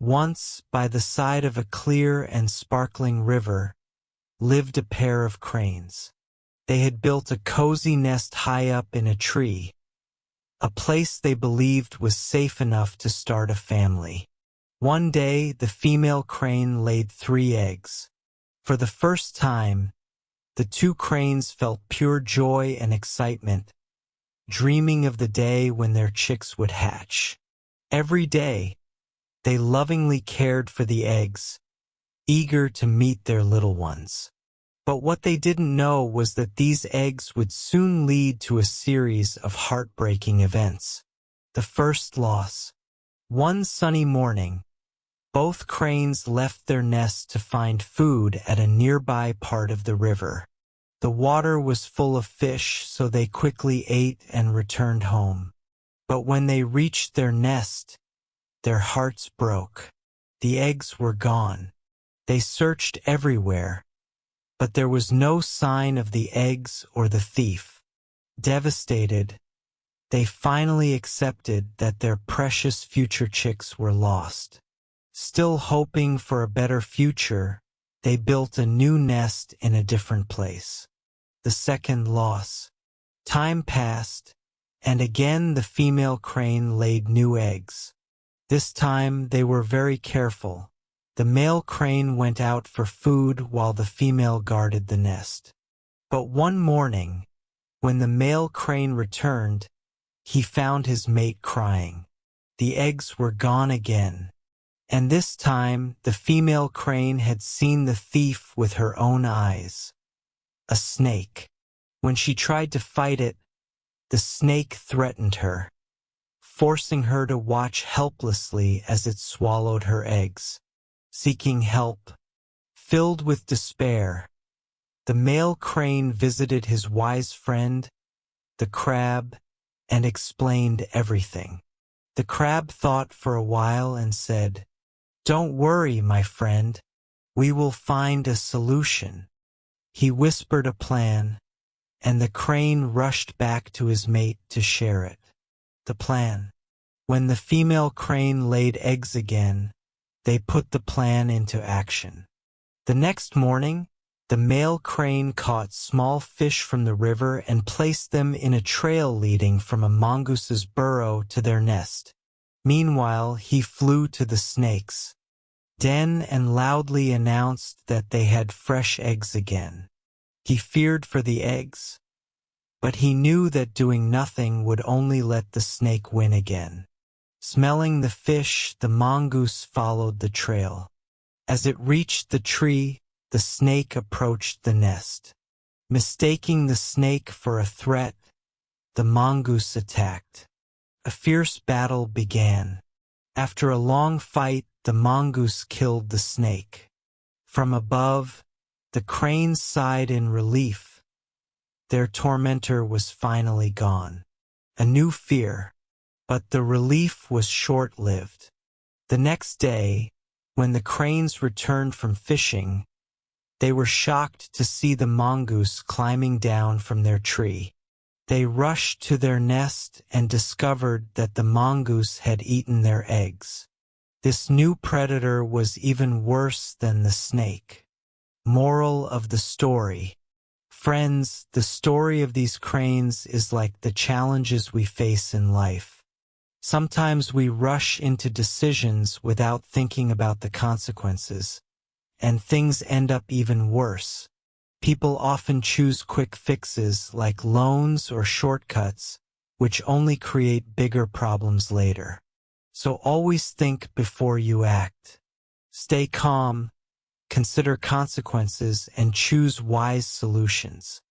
Once, by the side of a clear and sparkling river, lived a pair of cranes. They had built a cozy nest high up in a tree, a place they believed was safe enough to start a family. One day, the female crane laid 3 eggs. For the first time, the 2 cranes felt pure joy and excitement, dreaming of the day when their chicks would hatch. Every day, they lovingly cared for the eggs, eager to meet their little ones. But what they didn't know was that these eggs would soon lead to a series of heartbreaking events. The first loss. One sunny morning, both cranes left their nest to find food at a nearby part of the river. The water was full of fish, so they quickly ate and returned home. But when they reached their nest, their hearts broke. The eggs were gone. They searched everywhere, but there was no sign of the eggs or the thief. Devastated, they finally accepted that their precious future chicks were lost. Still hoping for a better future, they built a new nest in a different place. The second loss. Time passed, and again the female crane laid new eggs. This time they were very careful. The male crane went out for food while the female guarded the nest. But one morning, when the male crane returned, he found his mate crying. The eggs were gone again. And this time, the female crane had seen the thief with her own eyes. A snake. When she tried to fight it, the snake threatened her, forcing her to watch helplessly as it swallowed her eggs. Seeking help, filled with despair, the male crane visited his wise friend, the crab, and explained everything. The crab thought for a while and said, "Don't worry, my friend. We will find a solution." He whispered a plan, and the crane rushed back to his mate to share it. The plan. When the female crane laid eggs again, they put the plan into action. The next morning, the male crane caught small fish from the river and placed them in a trail leading from a mongoose's burrow to their nest. Meanwhile, he flew to the snake's den and loudly announced that they had fresh eggs again. He feared for the eggs, but he knew that doing nothing would only let the snake win again. Smelling the fish, the mongoose followed the trail. As it reached the tree, the snake approached the nest. Mistaking the snake for a threat, the mongoose attacked. A fierce battle began. After a long fight, the mongoose killed the snake. From above, the cranes sighed in relief. Their tormentor was finally gone. A new fear, but the relief was short-lived. The next day, when the cranes returned from fishing, they were shocked to see the mongoose climbing down from their tree. They rushed to their nest and discovered that the mongoose had eaten their eggs. This new predator was even worse than the snake. Moral of the story. Friends, the story of these cranes is like the challenges we face in life. Sometimes we rush into decisions without thinking about the consequences, and things end up even worse. People often choose quick fixes like loans or shortcuts, which only create bigger problems later. So always think before you act. Stay calm, consider consequences, and choose wise solutions.